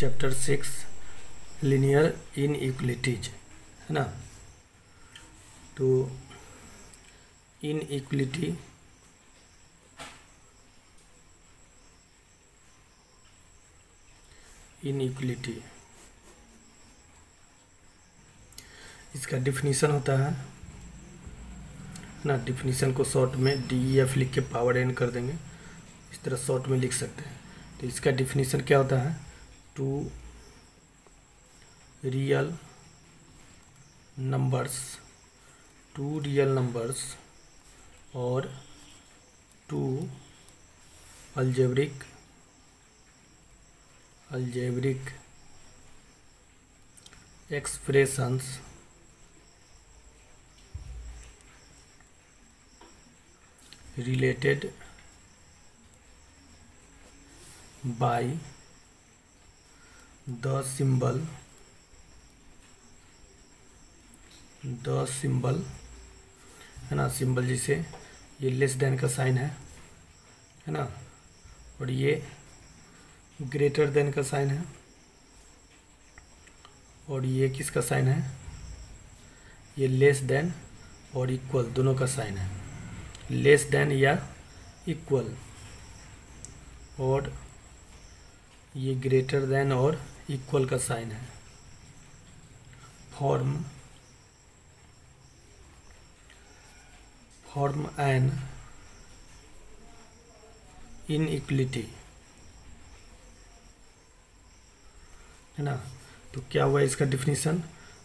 Chapter 6 linear inequalities है ना। तो इनइक्वलिटी इसका डिफिनीशन होता है ना। डिफिनीशन को शॉर्ट में DEF लिख के पावर n कर देंगे, इस तरह शॉर्ट में लिख सकते हैं। तो इसका डिफिनीशन क्या होता है, टू रियल नंबर्स और two algebraic expressions related by the symbol है ना। सिंबल जिसे ये लेस देन का साइन है ना, और ये ग्रेटर देन का साइन है, और ये किसका साइन है, ये लेस देन और इक्वल दोनों का साइन है। लेस देन या इक्वल, और ये ग्रेटर देन और इक्वल का साइन है। फॉर्म एन इनइक्वलिटी है ना। तो क्या हुआ इसका डिफिनीशन,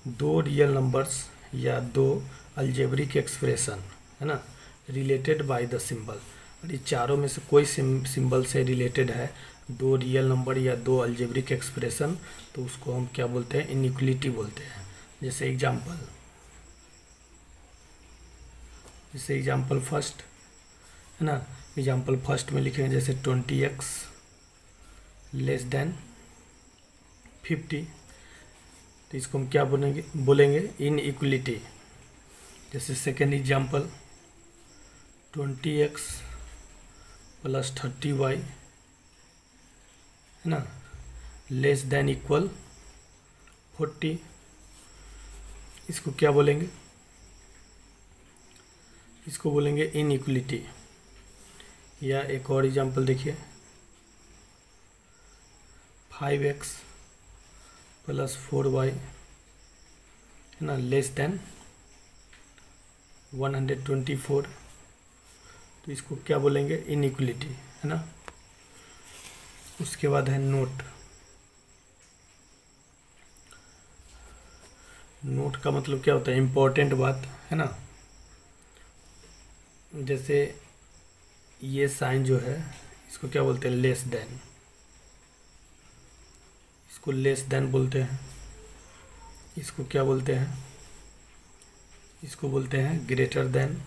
दो रियल नंबर्स या दो अलजेब्रिक एक्सप्रेशन है ना, रिलेटेड बाय द सिंबल। और ये चारों में से कोई सिंबल से रिलेटेड है, दो रियल नंबर या दो अलजेब्रिक एक्सप्रेशन, तो उसको हम क्या बोलते हैं, इनइक्वलिटी बोलते हैं। जैसे एग्जाम्पल फर्स्ट है ना। एग्जाम्पल फर्स्ट में लिखेंगे जैसे 20x लेस देन 50, तो इसको हम क्या बोलेंगे इनइक्वलिटी। जैसे second example 20x plus 30y है ना, लेस देन इक्वल 40, इसको क्या बोलेंगे, इसको बोलेंगे इनइक्वलिटी। या एक और एग्जांपल देखिए 5x प्लस 4y है ना, लेस देन 124, तो इसको क्या बोलेंगे, इनइक्वलिटी है ना। उसके बाद है नोट का मतलब क्या होता है, इम्पोर्टेंट बात है ना। जैसे ये साइन जो है इसको क्या बोलते हैं, लेस देन, इसको लेस देन बोलते हैं। इसको क्या बोलते हैं, इसको बोलते हैं ग्रेटर देन,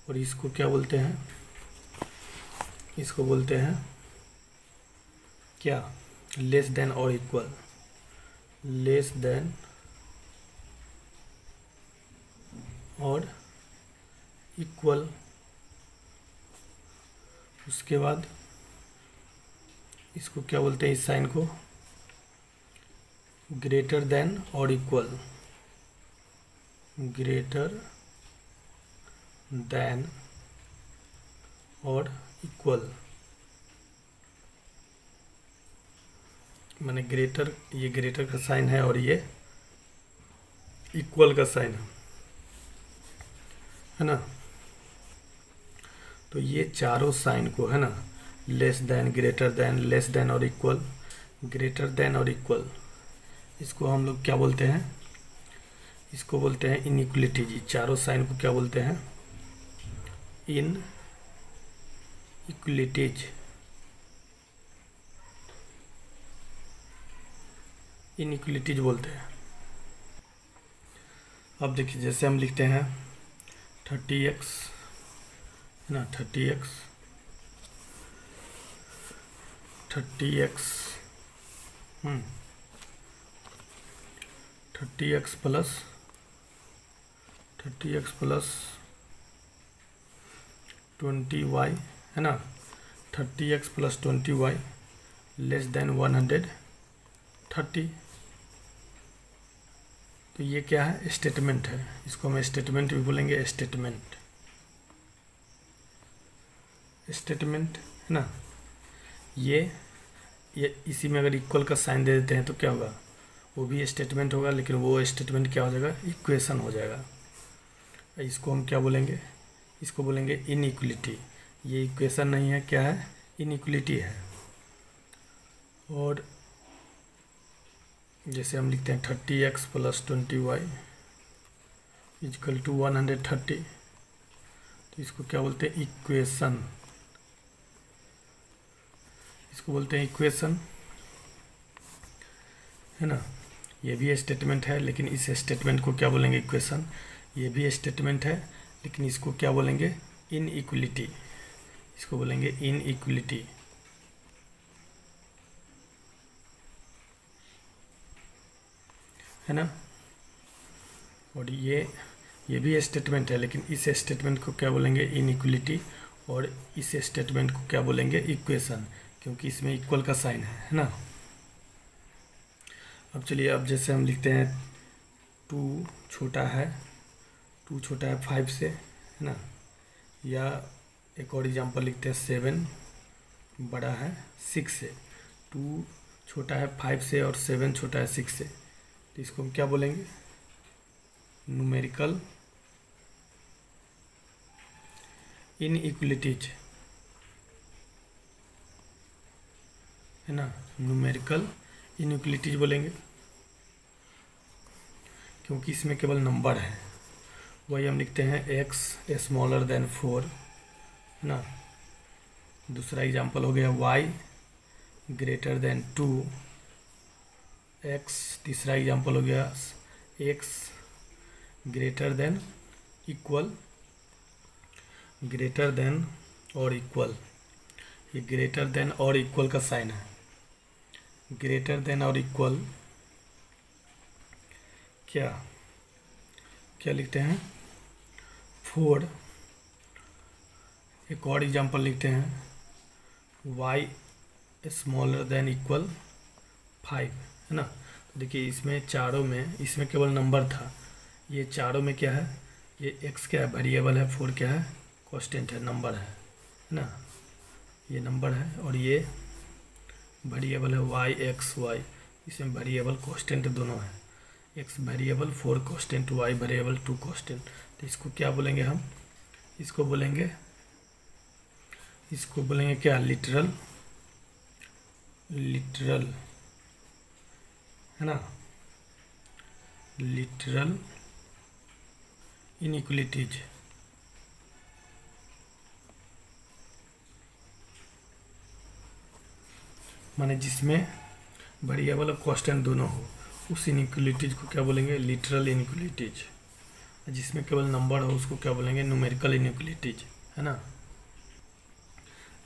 और इसको क्या बोलते हैं, इसको बोलते हैं क्या, लेस देन और इक्वल, लेस देन और इक्वल। उसके बाद इसको क्या बोलते हैं, इस साइन को ग्रेटर देन और इक्वल, ग्रेटर देन और इक्वल, माने ग्रेटर, ये ग्रेटर का साइन है और ये इक्वल का साइन है ना। तो ये चारों साइन को है ना, less than, greater than, less than और इक्वल, ग्रेटर देन और इक्वल, इसको हम लोग क्या बोलते हैं, इसको बोलते हैं इनइक्वलिटी जी। चारों साइन को क्या बोलते हैं, इनइक्वलिटीज बोलते हैं। अब देखिए जैसे हम लिखते हैं 30x है ना, 30x प्लस 20y, है ना, 30x plus 20y less than 130। तो ये क्या है, स्टेटमेंट है, इसको हम स्टेटमेंट भी बोलेंगे, स्टेटमेंट है ना। ये इसी में अगर इक्वल का साइन दे देते हैं तो क्या होगा, वो भी स्टेटमेंट होगा, लेकिन वो स्टेटमेंट क्या हो जाएगा, इक्वेशन हो जाएगा। इसको हम क्या बोलेंगे, इसको बोलेंगे इनइक्वलिटी। ये इक्वेशन नहीं है, क्या है, इनइक्वलिटी है। और जैसे हम लिखते हैं 30x plus 20y is equal to 130, तो इसको क्या बोलते हैं, इक्वेशन, इसको बोलते हैं इक्वेशन, है ना। ये भी स्टेटमेंट है, लेकिन इस स्टेटमेंट को क्या बोलेंगे, इक्वेशन। ये भी स्टेटमेंट है, लेकिन इसको क्या बोलेंगे, इनइक्वलिटी, इसको बोलेंगे इनइक्वलिटी, है ना। और ये भी स्टेटमेंट है, लेकिन इस स्टेटमेंट को क्या बोलेंगे, इनइक्वलिटी, और इस स्टेटमेंट को क्या बोलेंगे, इक्वेशन, क्योंकि इसमें इक्वल का साइन है ना। अब चलिए, अब जैसे हम लिखते हैं 2 छोटा है 5 से, है ना, या एक और एग्जांपल लिखते हैं 7 बड़ा है 6 से। 2 छोटा है 5 से और 7 छोटा है 6 से, तो इसको हम क्या बोलेंगे, न्यूमेरिकल इनइक्वलिटीज, है ना, न्यूमेरिकल इनइक्वलिटीज बोलेंगे, क्योंकि इसमें केवल नंबर है। वही हम लिखते हैं x स्मॉलर देन 4, है ना। दूसरा एग्जांपल हो गया y ग्रेटर देन 2x। तीसरा एग्जांपल हो गया x greater than equal, greater than और इक्वल। ये ग्रेटर देन और इक्वल का साइन है, ग्रेटर देन और इक्वल क्या लिखते हैं, 4। एक और एग्जांपल लिखते हैं y स्मॉलर देन इक्वल 5, है ना। तो देखिए, इसमें चारों में, इसमें केवल नंबर था, ये चारों में क्या है, ये x क्या है, वेरिएबल है, 4 क्या है, कांस्टेंट है, नंबर है ना, ये नंबर है, और ये वेरिएबल है y x y, इसमें वेरिएबल कांस्टेंट दोनों है, x variable, 4 constant, y variable, 2 constant. तो इसको क्या बोलेंगे हम, इसको बोलेंगे क्या, लिटरल, है ना, लिटरल इनइक्वलिटीज। माने जिसमें वेरिएबल और कांस्टेंट दोनों हो, उस इनइक्वलिटीज को क्या बोलेंगे, लिटरल इनइक्वलिटीज। जिसमें केवल नंबर हो, उसको क्या बोलेंगे, न्यूमेरिकल इनइक्वलिटीज, है ना।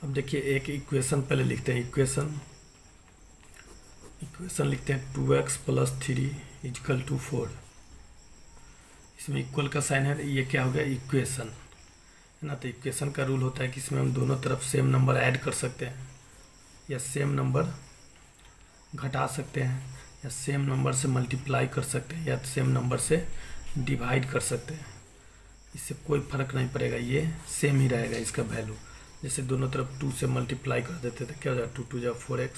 अब देखिए, एक इक्वेशन पहले लिखते हैं, इक्वेशन लिखते हैं 2x प्लस 3 इजकल टू 4। इसमें इक्वल का साइन है, ये क्या हो गया, इक्वेशन, है ना। तो इक्वेशन का रूल होता है कि इसमें हम दोनों तरफ सेम नंबर ऐड कर सकते हैं, या सेम नंबर घटा सकते हैं, या सेम नंबर से मल्टीप्लाई कर सकते हैं, या सेम नंबर से डिवाइड कर सकते हैं। इससे कोई फ़र्क नहीं पड़ेगा, ये सेम ही रहेगा इसका वैल्यू। जैसे दोनों तरफ 2 से मल्टीप्लाई कर देते थे, क्या हो जाए, 2 2 जा 4x,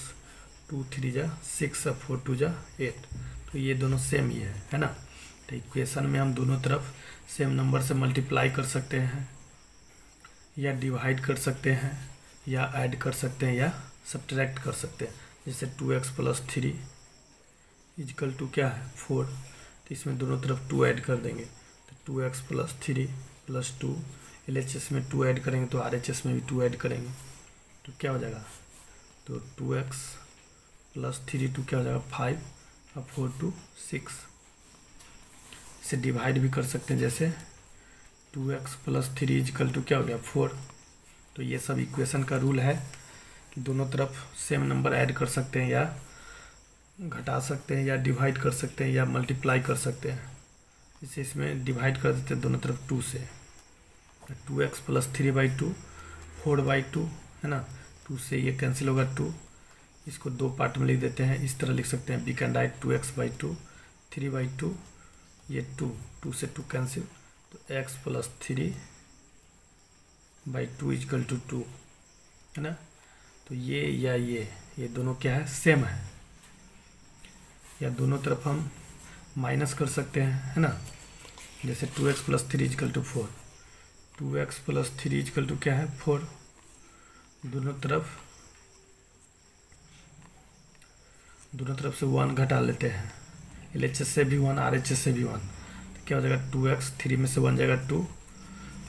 2 3 जा 6, 4 2 जा 8। तो ये दोनों सेम ही है ना। तो इक्वेशन में हम दोनों तरफ सेम नंबर से मल्टीप्लाई कर सकते हैं, या डिवाइड कर सकते हैं, या ऐड कर सकते हैं, या सब्ट्रैक्ट कर सकते हैं। जैसे 2x प्लस 3 इजकल टू क्या है, 4। तो इसमें दोनों तरफ 2 ऐड कर देंगे, तो 2x प्लस 3 प्लस 2, LHS में 2 ऐड करेंगे तो RHS में भी 2 ऐड करेंगे, तो क्या हो जाएगा, तो 2x प्लस 3 2 क्या हो जाएगा, 5, और 4 2 6। इसे डिवाइड भी कर सकते हैं, जैसे 2x प्लस 3 इजकल टू क्या हो गया, 4। तो ये सब इक्वेशन का रूल है कि दोनों तरफ सेम नंबर ऐड कर सकते हैं, या घटा सकते हैं, या डिवाइड कर सकते हैं, या मल्टीप्लाई कर सकते हैं। इसे इसमें डिवाइड कर देते हैं दोनों तरफ 2 से, 2x प्लस 3/2 4/2 है ना। 2 से ये कैंसिल होगा 2, इसको दो पार्ट में लिख देते हैं। इस तरह लिख सकते हैं, वी कैन राइट 2x/2 3/2, ये 2 से 2 कैंसिल, तो x प्लस 3/2 इक्वल टू 2 है ना। तो ये या ये दोनों क्या है, सेम है, या दोनों तरफ हम माइनस कर सकते हैं है ना। जैसे 2x plus 3 equal to 4, 2x plus 3 equal to क्या है 4, दोनों तरफ से 1 घटा लेते हैं, LHS से भी 1 RHS से भी 1, तो क्या हो जाएगा 2x, 3 में से 1 जाएगा 2,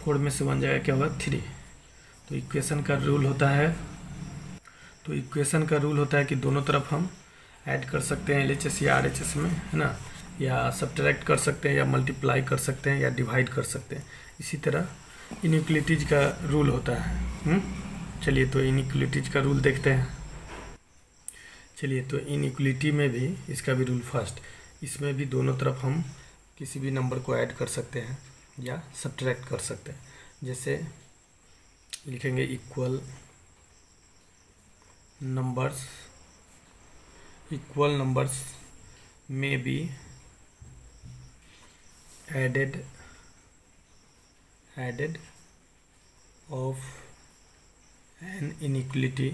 4 में से 1 जाएगा क्या होगा 3। तो इक्वेशन का रूल होता है कि दोनों तरफ हम ऐड कर सकते हैं LHS या RHS में है ना, या सब्ट्रैक्ट कर सकते हैं, या मल्टीप्लाई कर सकते हैं, या डिवाइड कर सकते हैं। इसी तरह इनइक्वलिटीज का रूल होता है। चलिए तो इनइक्वलिटीज का रूल देखते हैं। चलिए तो इनइक्वलिटी में भी इसका भी रूल फर्स्ट, इसमें भी दोनों तरफ हम किसी भी नंबर को ऐड कर सकते हैं या सब्ट्रैक्ट कर सकते हैं। जैसे लिखेंगे इक्वल नंबर्स में be added of an inequality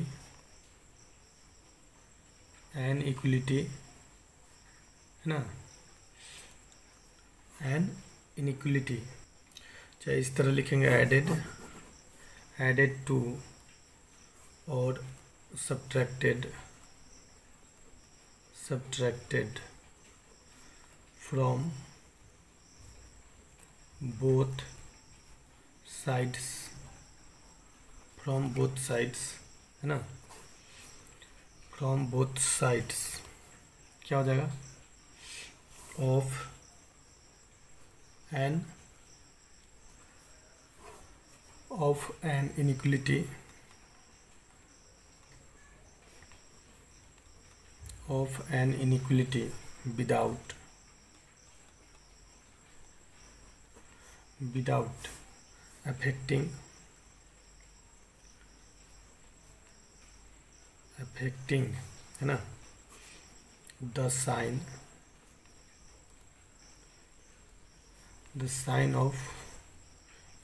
है ना, एन इनइक्वलिटी, चाहे इस तरह लिखेंगे एडेड टू और सब्ट्रैक्टेड फ्रॉम बोथ साइड्स है ना, फ्रॉम बोथ साइड्स क्या हो जाएगा of an inequality without affecting है ना द साइन ऑफ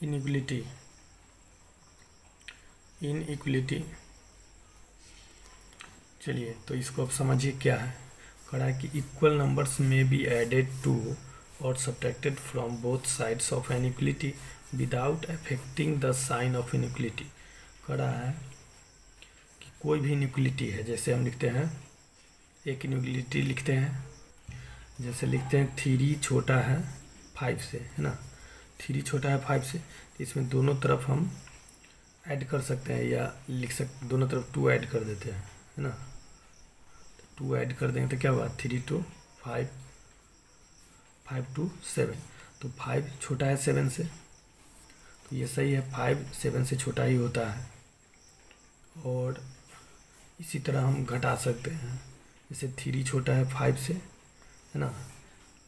इनइक्वलिटी। चलिए तो इसको अब समझिए क्या है। कहा है कि इक्वल नंबर्स में बी एडेड टू और subtracted from both sides of an equality without affecting the sign of inequality. कह रहा है कि कोई भी इनइक्वलिटी है, जैसे हम लिखते हैं एक इनइक्वलिटी लिखते हैं, जैसे लिखते हैं 3 छोटा है 5 से है ना, 3 छोटा है 5 से, तो इसमें दोनों तरफ हम ऐड कर सकते हैं या लिख सकते, दोनों तरफ 2 ऐड कर देते हैं है ना। 2 ऐड कर देंगे तो क्या हुआ 3 to 5 5 to 7, तो 5 छोटा है 7 से, तो ये सही है, 5 7 से छोटा ही होता है। और इसी तरह हम घटा सकते हैं, जैसे 3 छोटा है 5 से है ना,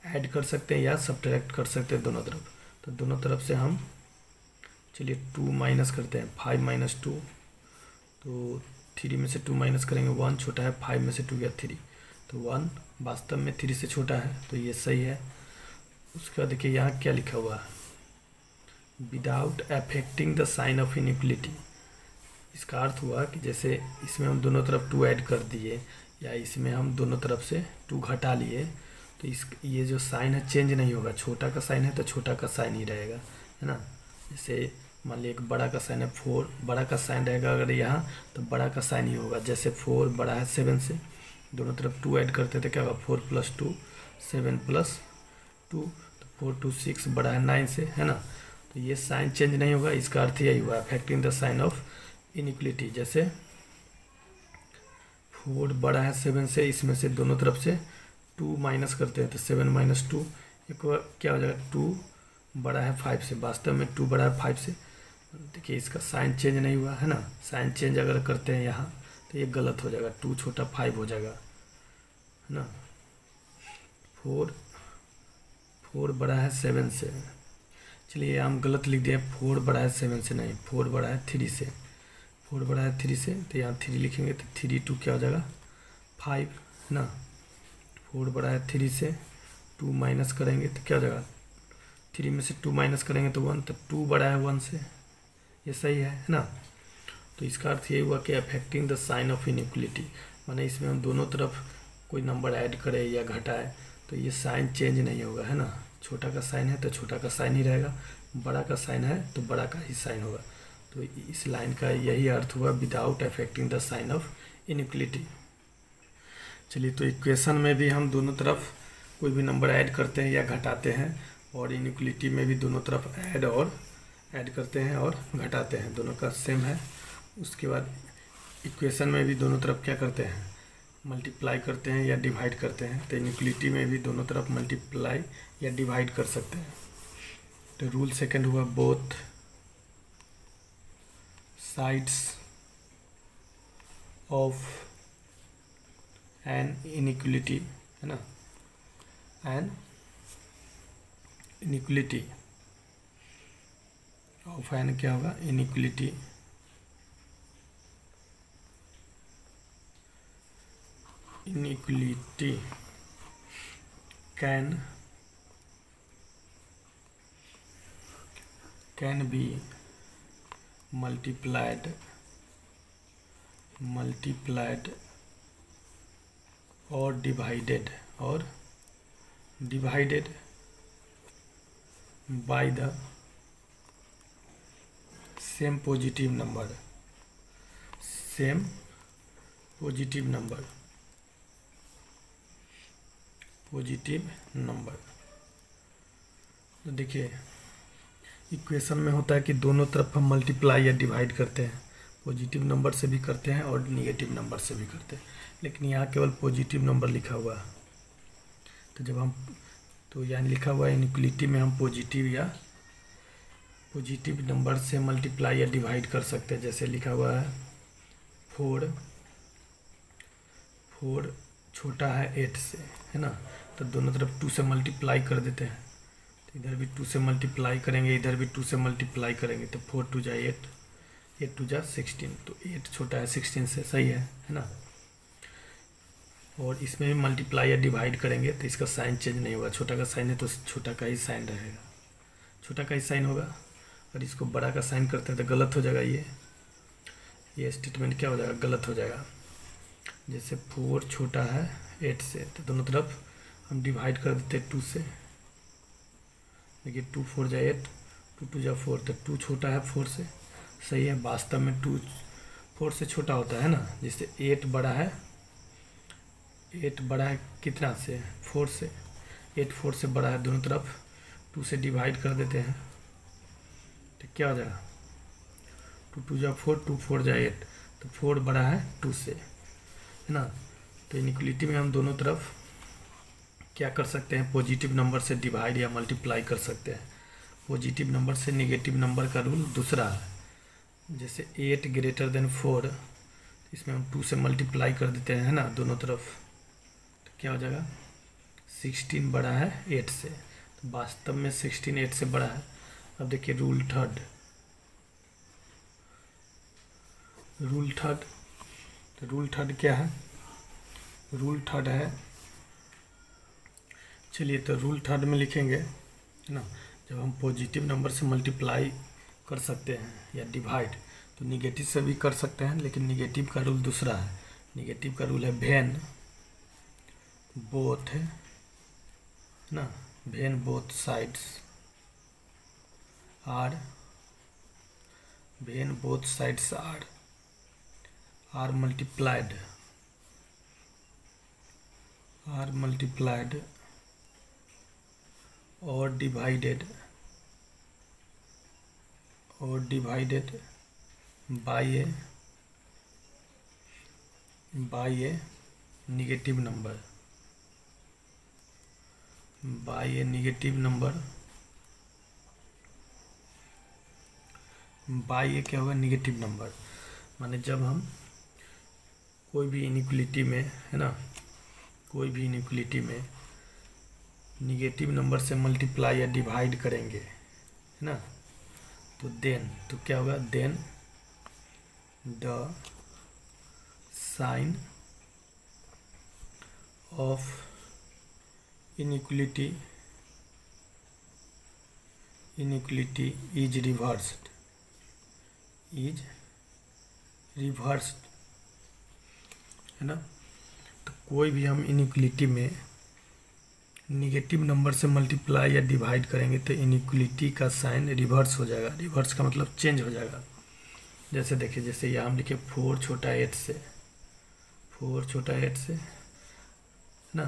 ऐड कर सकते हैं या सब्ट्रैक्ट कर सकते हैं दोनों तरफ। तो दोनों तरफ से हम चलिए 2 माइनस करते हैं, 5 माइनस 2, तो 3 में से 2 माइनस करेंगे 1 छोटा है 5 में से 2 गया 3, तो 1 वास्तव में 3 से छोटा है, तो ये सही है। उसके बाद देखिए यहाँ क्या लिखा हुआ है, without affecting the sign of inequality. इसका अर्थ हुआ कि जैसे इसमें हम दोनों तरफ 2 ऐड कर दिए या इसमें हम दोनों तरफ से 2 घटा लिए, तो ये जो साइन है चेंज नहीं होगा। छोटा का साइन है तो छोटा का साइन ही रहेगा है ना। जैसे मान लिया एक बड़ा का साइन है 4, बड़ा का साइन रहेगा अगर यहाँ, तो बड़ा का साइन ही होगा। जैसे 4 बड़ा है 7 से, दोनों तरफ 2 ऐड करते थे, क्या होगा 4 + 2 7 + 2, तो 4 to 6 बड़ा है 9 से है ना, तो ये साइन चेंज नहीं होगा। इसका अर्थ यही हुआ affecting the sign of inequality. जैसे 4 बड़ा है 7 से, इसमें से दोनों तरफ से 2 माइनस करते हैं, तो 7 - 2 एक बार क्या हो जाएगा 2 बड़ा है 5 से, वास्तव में 2 बड़ा है 5 से। देखिए इसका साइन चेंज नहीं हुआ है ना। साइन चेंज अगर करते हैं यहाँ तो ये गलत हो जाएगा, 2 छोटा 5 हो जाएगा है ना। 4 बड़ा है 7 से, चलिए हम गलत लिख दिए, 4 बड़ा है 7 से, नहीं 4 बड़ा है 3 से, 4 बड़ा है 3 से, तो यहाँ 3 लिखेंगे तो 3 2 क्या हो जाएगा 5 है ना। 4 बड़ा है 3 से, 2 माइनस करेंगे तो क्या हो जाएगा, 3 में से 2 माइनस करेंगे तो 1, तो 2 बड़ा है 1 से, ये सही है ना। तो इसका अर्थ ये हुआ कि affecting the sign of inequality, माने इसमें हम दोनों तरफ कोई नंबर ऐड करें या घटाए तो ये साइन चेंज नहीं होगा, है ना। छोटा का साइन है तो छोटा का साइन ही रहेगा, बड़ा का साइन है तो बड़ा का ही साइन होगा। तो इस लाइन का यही अर्थ हुआ, without affecting the sign of inequality. चलिए, तो इक्वेशन में भी हम दोनों तरफ कोई भी नंबर ऐड करते हैं या घटाते हैं, और इनइक्वलिटी में भी दोनों तरफ ऐड करते हैं और घटाते हैं, दोनों का सेम है। उसके बाद इक्वेशन में भी दोनों तरफ क्या करते हैं, मल्टीप्लाई करते हैं या डिवाइड करते हैं। तो इनइक्वलिटी में भी दोनों तरफ मल्टीप्लाई या डिवाइड कर सकते हैं। तो रूल सेकंड हुआ, both sides of an inequality, है ना, एन इनइक्वलिटी ऑफ एन क्या होगा, inequality can be multiplied or divided by the same positive number, तो देखिए इक्वेशन में होता है कि दोनों तरफ हम मल्टीप्लाई या डिवाइड करते हैं, पॉजिटिव नंबर से भी करते हैं और निगेटिव नंबर से भी करते हैं, लेकिन यहाँ केवल पॉजिटिव नंबर लिखा हुआ है। तो जब हम, तो यहाँ लिखा हुआ है इनइक्वलिटी में हम पॉजिटिव नंबर से मल्टीप्लाई या डिवाइड कर सकते हैं। जैसे लिखा हुआ है 4 छोटा है 8 से, है ना, तो दोनों तरफ 2 से मल्टीप्लाई कर देते हैं। तो इधर भी 2 से मल्टीप्लाई करेंगे, इधर भी 2 से मल्टीप्लाई करेंगे, तो 4 2 जा 8, 8 2 जा 16, तो 8 छोटा है 16 से, सही है ना। और इसमें भी मल्टीप्लाई या डिवाइड करेंगे तो इसका साइन चेंज नहीं होगा, छोटा का साइन है तो छोटा का ही साइन रहेगा, छोटा का ही साइन होगा। और इसको बड़ा का साइन करते हैं तो गलत हो जाएगा, ये स्टेटमेंट क्या हो जाएगा, गलत हो जाएगा। जैसे 4 छोटा है 8 से, तो दोनों तरफ हम डिवाइड कर देते हैं 2 से। देखिए 2 4 जा 8, 2 2 जा 4, तो 2 छोटा है 4 से, सही है। वास्तव में 2 4 से छोटा होता है ना, जैसे 8 बड़ा है कितना से, 4 से, 8 4 से बड़ा है, दोनों तरफ 2 से डिवाइड कर देते हैं तो क्या हो जाएगा, 2 2 जा 4, 2 4 जा 8, तो 4 बड़ा है 2 से, है ना। तो इनइक्वलिटी में हम दोनों तरफ क्या कर सकते हैं, पॉजिटिव नंबर से डिवाइड या मल्टीप्लाई कर सकते हैं। पॉजिटिव नंबर से निगेटिव नंबर का रूल दूसरा है। जैसे 8 ग्रेटर देन 4, इसमें हम 2 से मल्टीप्लाई कर देते हैं, है ना, दोनों तरफ, तो क्या हो जाएगा, 16 बड़ा है 8 से, तो वास्तव में 16 8 से बड़ा है। अब देखिए रूल थर्ड, तो रूल थर्ड क्या है, रूल थर्ड है, चलिए तो रूल थर्ड में लिखेंगे, है ना, जब हम पॉजिटिव नंबर से मल्टीप्लाई कर सकते हैं या डिवाइड, तो निगेटिव से भी कर सकते हैं, लेकिन निगेटिव का रूल दूसरा है। निगेटिव का रूल है वेन बोथ, है ना, when both sides are multiplied or divided by a negative number, क्या होगा, निगेटिव नंबर। माने जब हम कोई भी इनइक्वलिटी में, है ना, कोई भी इनइक्वलिटी में निगेटिव नंबर से मल्टीप्लाई या डिवाइड करेंगे, है ना। तो देन तो क्या होगा, then the sign of inequality is reversed, है ना। तो कोई भी हम इनइक्वलिटी में निगेटिव नंबर से मल्टीप्लाई या डिवाइड करेंगे तो इनइक्वलिटी का साइन रिवर्स हो जाएगा। रिवर्स का मतलब चेंज हो जाएगा। जैसे देखिए, जैसे यहाँ हम लिखे 4 छोटा 8 से, 4 छोटा 8 से, है ना।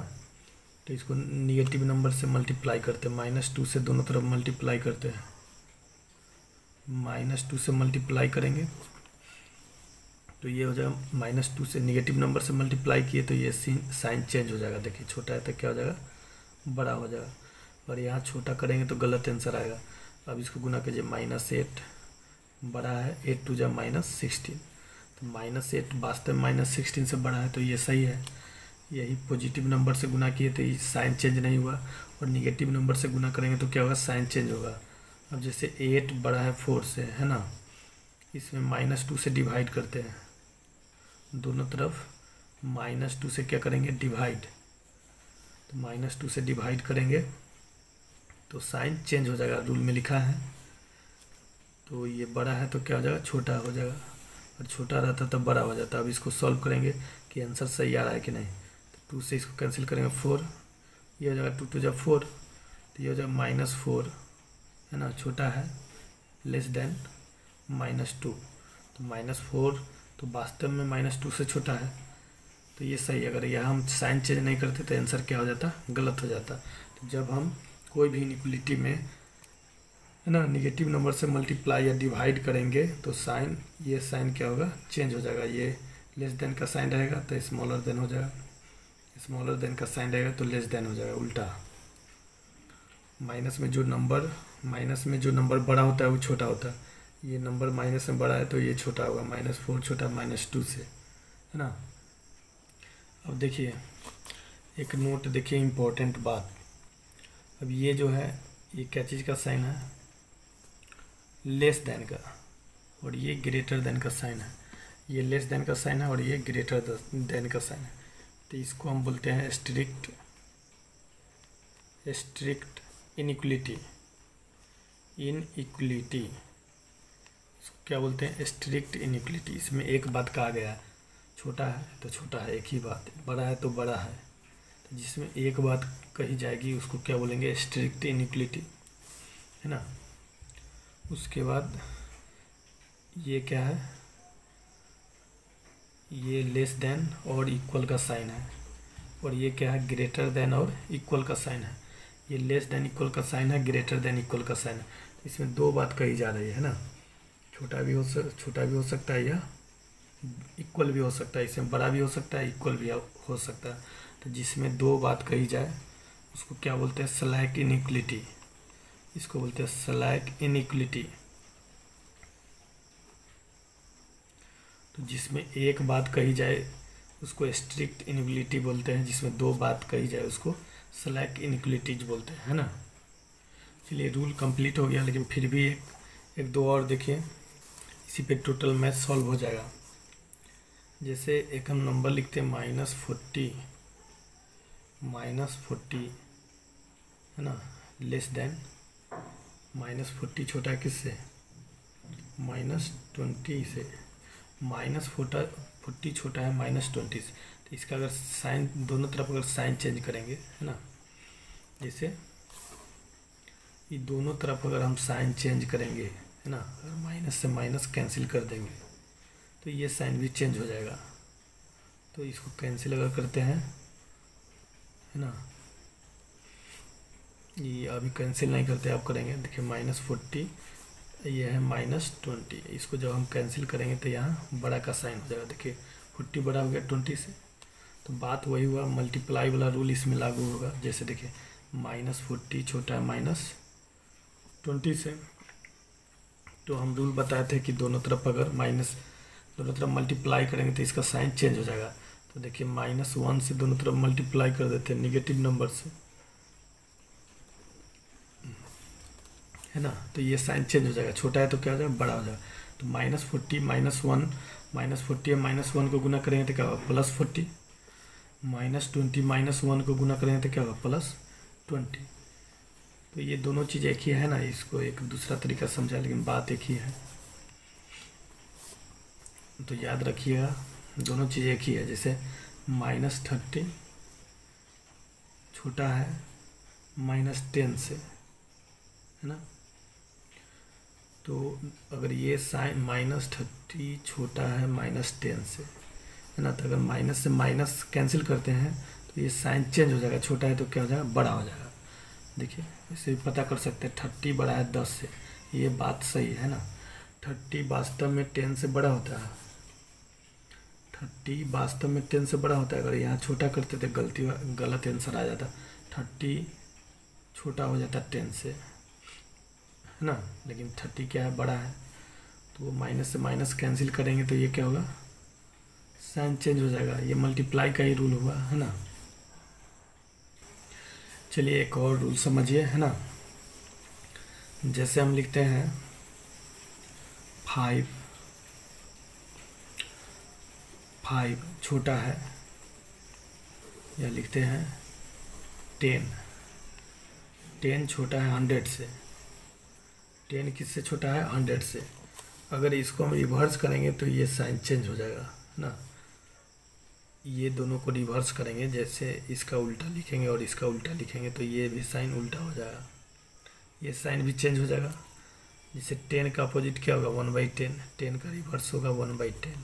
तो इसको निगेटिव नंबर से मल्टीप्लाई करते हैं, -2 से दोनों तरफ मल्टीप्लाई करते हैं, -2 से मल्टीप्लाई करेंगे तो ये हो जाएगा, -2 से निगेटिव नंबर से मल्टीप्लाई किए तो ये साइन चेंज हो जाएगा। देखिए छोटा है तो क्या हो जाएगा, बड़ा हो जाएगा। और यहाँ छोटा करेंगे तो गलत आंसर आएगा। अब इसको गुना कीजिए, -8 बड़ा है, 8 2 जा -16, तो -8 वास्तव में -16 से बड़ा है तो ये सही है। यही पॉजिटिव नंबर से गुना किए तो ये साइन चेंज नहीं हुआ, और निगेटिव नंबर से गुना करेंगे तो क्या होगा, साइन चेंज होगा। अब जैसे 8 बड़ा है 4 से, है ना, इसमें -2 से डिवाइड करते हैं, दोनों तरफ -2 से क्या करेंगे, डिवाइड। तो -2 से डिवाइड करेंगे तो साइन चेंज हो जाएगा, रूल में लिखा है। तो ये बड़ा है तो क्या हो जाएगा, छोटा हो जाएगा, और छोटा रहता तो बड़ा हो जाता। अब इसको सॉल्व करेंगे कि आंसर सही आ रहा है कि नहीं। तो 2 से इसको कैंसिल करेंगे, 4, ये हो जाएगा 2 2 जा 4, तो ये हो जाएगा -4, है ना, छोटा है, लेस देन -2। तो -4 तो वास्तव में -2 से छोटा है, तो ये सही है। अगर यहाँ हम साइन चेंज नहीं करते तो आंसर क्या हो जाता, गलत हो जाता। तो जब हम कोई भी इनइक्वलिटी में, है ना, निगेटिव नंबर से मल्टीप्लाई या डिवाइड करेंगे तो साइन, ये साइन क्या होगा, चेंज हो जाएगा। ये लेस देन का साइन रहेगा तो स्मॉलर देन हो जाएगा, स्मॉलर देन का साइन रहेगा तो लेस देन हो जाएगा, उल्टा। माइनस में जो नंबर बड़ा होता है वो छोटा होता है। ये नंबर माइनस में बड़ा है तो ये छोटा होगा, -4 छोटा -2 से, है ना। अब देखिए एक नोट, देखिए इम्पोर्टेंट बात। अब ये जो है, ये क्या चीज़ का साइन है, लेस देन का, और ये ग्रेटर देन का साइन है। ये लेस देन का साइन है और ये ग्रेटर देन का साइन है। तो इसको हम बोलते हैं स्ट्रिक्ट इनइक्वलिटी। इसको क्या बोलते हैं, स्ट्रिक्ट इनइक्वलिटी। इसमें एक बात कहा गया है, छोटा है तो छोटा है, एक ही बात, बड़ा है तो बड़ा है। तो जिसमें एक बात कही जाएगी उसको क्या बोलेंगे, स्ट्रिक्ट इनइक्वलिटी, है ना। उसके बाद ये क्या है, ये लेस देन और इक्वल का साइन है, और ये क्या है, ग्रेटर देन और इक्वल का साइन है। ये लेस देन इक्वल का साइन है, ग्रेटर देन इक्वल का साइन है। इसमें दो बात कही जा रही है ना, छोटा भी हो सकता है या इक्वल भी हो सकता है, इसमें बड़ा भी हो सकता है, इक्वल भी हो सकता है। तो जिसमें दो बात कही जाए उसको क्या बोलते हैं, स्लैक इनइक्वलिटी। इसको बोलते हैं स्लैक इनइक्वलिटी। तो जिसमें एक बात कही जाए उसको स्ट्रिक्ट इनइक्वलिटी बोलते हैं, जिसमें दो बात कही जाए उसको स्लैक इनइक्वलिटीज बोलते हैं, है ना। चलिए रूल कंप्लीट हो गया, लेकिन फिर भी एक दो और देखिए, इसी पे टोटल मैथ सॉल्व हो जाएगा। जैसे एक हम नंबर लिखते हैं -40, है ना, लेस देन, -40 छोटा है किससे, -20 से, -40 छोटा है -20 से। तो इसका अगर साइन, दोनों तरफ अगर साइन चेंज करेंगे, है ना, जैसे ये दोनों तरफ अगर हम साइन चेंज करेंगे, है ना, अगर माइनस से माइनस कैंसिल कर देंगे तो ये साइन भी चेंज हो जाएगा। तो इसको कैंसिल अगर करते हैं, है ना, ये अभी कैंसिल नहीं करते, आप करेंगे, देखिए -40, ये है -20। इसको जब हम कैंसिल करेंगे तो यहाँ बड़ा का साइन हो जाएगा। देखिए 40 बड़ा हो गया 20 से, तो बात वही हुआ, मल्टीप्लाई वाला रूल इसमें लागू होगा। जैसे देखिए -40 छोटा है -20 से, तो हम रूल बताए थे कि दोनों तरफ अगर दोनों तरफ मल्टीप्लाई करेंगे तो इसका साइन चेंज हो जाएगा। तो देखिए -1 से दोनों तरफ मल्टीप्लाई कर देते हैं निगेटिव नंबर से, है ना। तो ये साइन चेंज हो जाएगा, छोटा है तो क्या हो जाएगा, बड़ा हो जाएगा। तो -40 -1, -40 और -1 को गुना करेंगे तो क्या होगा, +40, -20 -1 को गुना करेंगे तो क्या होगा, +20। तो ये दोनों चीज़ एक ही है ना, इसको एक दूसरा तरीका समझा लेकिन बात एक ही है। तो याद रखिएगा दोनों चीज़ एक ही है। जैसे -30 छोटा है -10 से, है ना। तो अगर ये साइन -30 छोटा है -10 से, है ना, तो अगर माइनस से माइनस कैंसिल करते हैं तो ये साइन चेंज हो जाएगा, छोटा है तो क्या हो जाएगा, बड़ा हो जाएगा। देखिए इसे भी पता कर सकते हैं, 30 बड़ा है 10 से, ये बात सही है ना। 30 वास्तव में 10 से बड़ा होता है, 30 वास्तव में 10 से बड़ा होता है। अगर यहाँ छोटा करते थे गलत आंसर आ जाता, 30 छोटा हो जाता 10 से, है ना, लेकिन 30 क्या है, बड़ा है। तो माइनस से माइनस कैंसिल करेंगे तो ये क्या होगा, साइन चेंज हो जाएगा। ये मल्टीप्लाई का ही रूल हुआ, है ना। चलिए एक और रूल समझिए, है ना। जैसे हम लिखते हैं 5 छोटा है, या लिखते हैं 10 छोटा है 100 से। 10 किससे छोटा है, 100 से। अगर इसको हम रिवर्स करेंगे तो ये साइन चेंज हो जाएगा, है ना। ये दोनों को रिवर्स करेंगे, जैसे इसका उल्टा लिखेंगे और इसका उल्टा लिखेंगे तो ये भी साइन उल्टा हो जाएगा, ये साइन भी चेंज हो जाएगा। जैसे 10 का अपोजिट क्या होगा, 1/10, 10 का रिवर्स होगा 1/10,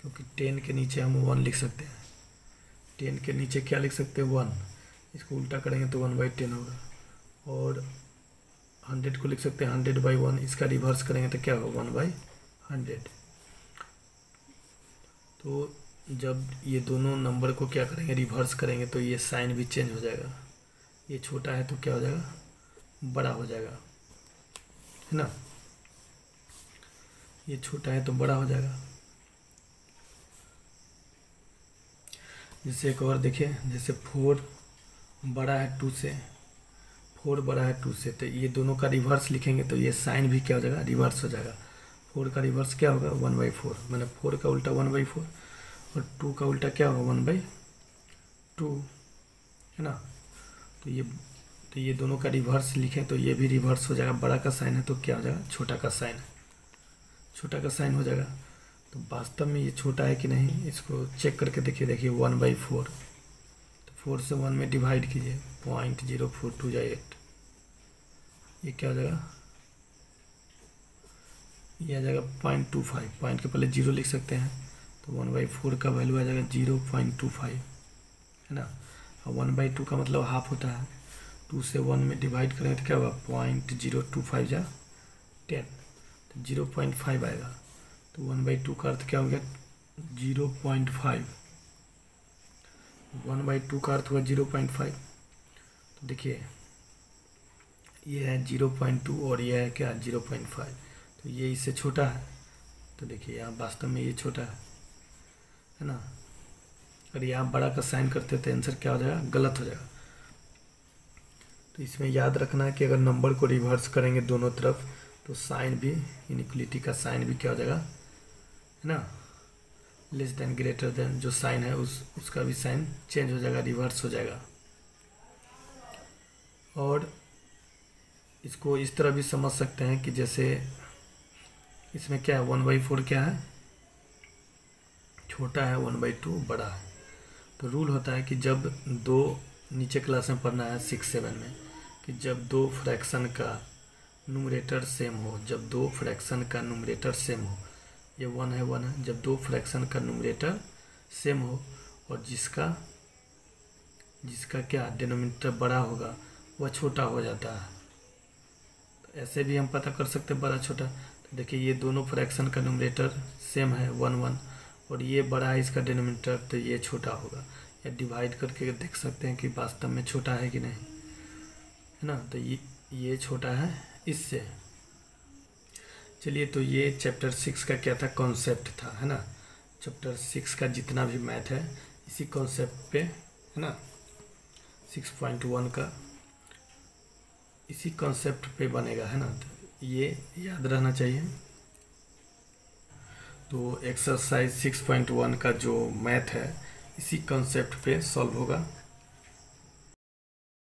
क्योंकि 10 के नीचे हम 1 लिख सकते हैं। 10 के नीचे क्या लिख सकते हैं, 1। इसको उल्टा करेंगे तो 1/10 होगा। और 100 को लिख सकते हैं 100/1, इसका रिवर्स करेंगे तो क्या होगा, 1/100। तो जब ये दोनों नंबर को क्या करेंगे, रिवर्स करेंगे तो ये साइन भी चेंज हो जाएगा। ये छोटा है तो क्या हो जाएगा, बड़ा हो जाएगा, है ना। ये छोटा है तो बड़ा हो जाएगा। जैसे एक और देखिए, जैसे 4 बड़ा है 2 से, 4 बड़ा है 2 से, तो ये दोनों का रिवर्स लिखेंगे तो ये साइन भी क्या हो जाएगा, रिवर्स हो जाएगा। 4 का रिवर्स क्या होगा, 1/4, मैंने 4 का उल्टा 1/4, और 2 का उल्टा क्या होगा, 1/2, है ना। तो ये दोनों का रिवर्स लिखें तो ये भी रिवर्स हो जाएगा। बड़ा का साइन है तो क्या हो जाएगा, छोटा का साइन है, छोटा का साइन हो जाएगा। तो वास्तव में ये छोटा है कि नहीं, इसको चेक करके देखिए 1/4, तो 4 से 1 में डिवाइड कीजिए, 0.0428, ये क्या हो जाएगा, ये आ जाएगा 0.25। पॉइंट के पहले 0 लिख सकते हैं, तो 1/4 का वैल्यू आ जाएगा 0.25, है ना। और 1/2 का मतलब हाफ होता है, 2 से 1 में डिवाइड करेंगे तो क्या होगा, 0.025 या 10, तो 0.5 आएगा। तो 1/2 का अर्थ क्या हो गया, 0.5, 1/2 का अर्थ हुआ 0.5। तो देखिए ये है 0.2 और ये है क्या, 0.5, तो ये इससे छोटा है। तो देखिए यहाँ वास्तव में ये छोटा है ना। अगर यहाँ बड़ा का साइन करते तो आंसर क्या हो जाएगा, गलत हो जाएगा। तो इसमें याद रखना है कि अगर नंबर को रिवर्स करेंगे दोनों तरफ तो साइन भी, इनइक्वलिटी का साइन भी क्या हो जाएगा, है ना, लेस देन ग्रेटर देन, जो साइन है उसका भी साइन चेंज हो जाएगा, रिवर्स हो जाएगा। और इसको इस तरह भी समझ सकते हैं कि जैसे इसमें क्या है, 1/4 क्या है, छोटा है, 1/2 बड़ा है। तो रूल होता है कि जब दो, नीचे क्लास में पढ़ना है 6-7 में, कि जब दो फ्रैक्शन का न्यूमरेटर सेम हो, जब दो फ्रैक्शन का न्यूमरेटर सेम हो, ये 1 है 1 है, जब दो फ्रैक्शन का न्यूमरेटर सेम हो और जिसका क्या डिनोमिनेटर बड़ा होगा वह छोटा हो जाता है। तो ऐसे भी हम पता कर सकते हैं बड़ा छोटा। तो देखिए ये दोनों फ्रैक्शन का न्यूमरेटर सेम है 1 1, और ये बड़ा है इसका डिनोमिनेटर, तो ये छोटा होगा। या डिवाइड करके देख सकते हैं कि वास्तव में छोटा है कि नहीं, है ना। तो ये छोटा है इससे। चलिए, तो ये चैप्टर 6 का क्या था, कॉन्सेप्ट था, है ना। चैप्टर 6 का जितना भी मैथ है इसी कॉन्सेप्ट पे, है ना। 6.1 का इसी कॉन्सेप्ट पे बनेगा, है ना। तो ये याद रहना चाहिए। तो एक्सरसाइज 6.1 का जो मैथ है इसी कॉन्सेप्ट पे सॉल्व होगा।